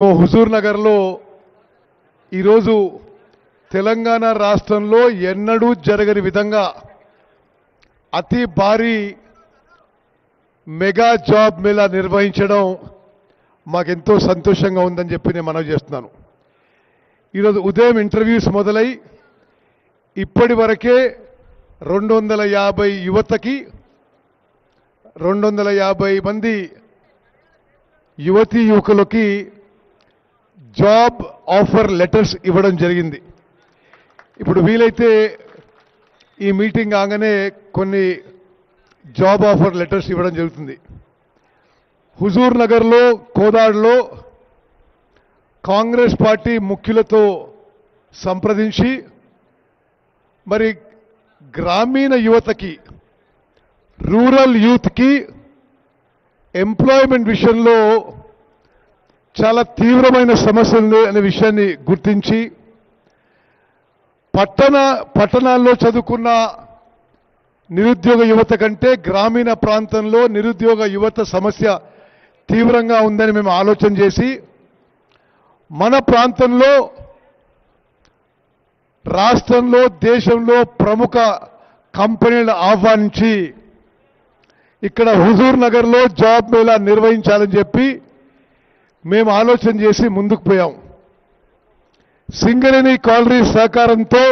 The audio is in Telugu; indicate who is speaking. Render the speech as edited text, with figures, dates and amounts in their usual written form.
Speaker 1: హుజూర్ నగర్లో ఈరోజు తెలంగాణ రాష్ట్రంలో ఎన్నడూ జరగని విధంగా అతి భారీ మెగా జాబ్ మేళా నిర్వహించడం మాకెంతో సంతోషంగా ఉందని చెప్పి నేను మనవి చేస్తున్నాను. ఈరోజు ఉదయం ఇంటర్వ్యూస్ మొదలై ఇప్పటి వరకే 250 యువతకి 250 మంది యువతీ యువకులకి జాబ్ ఆఫర్ లెటర్స్ ఇవ్వడం జరిగింది. ఇప్పుడు వీలైతే ఈ మీటింగ్ ఆగానే కొన్ని జాబ్ ఆఫర్ లెటర్స్ ఇవ్వడం జరుగుతుంది. హుజూర్ నగర్లో కోదాడలో కాంగ్రెస్ పార్టీ ముఖ్యులతో సంప్రదించి మరి గ్రామీణ యువతకి రూరల్ యూత్కి ఎంప్లాయ్మెంట్ విషయంలో చాలా తీవ్రమైన సమస్యలు అనే విషయాన్ని గుర్తించి పట్టణాల్లో చదువుకున్న నిరుద్యోగ యువత కంటే గ్రామీణ ప్రాంతంలో నిరుద్యోగ యువత సమస్య తీవ్రంగా ఉందని మేము ఆలోచన చేసి మన ప్రాంతంలో రాష్ట్రంలో దేశంలో ప్రముఖ కంపెనీలను ఆహ్వానించి ఇక్కడ హుజూర్ నగర్లో జాబ్ మేళా నిర్వహించాలని చెప్పి మేము ఆలోచన చేసి ముందుకు పోయాం. సింగరేణి కాలనీ సహకారంతో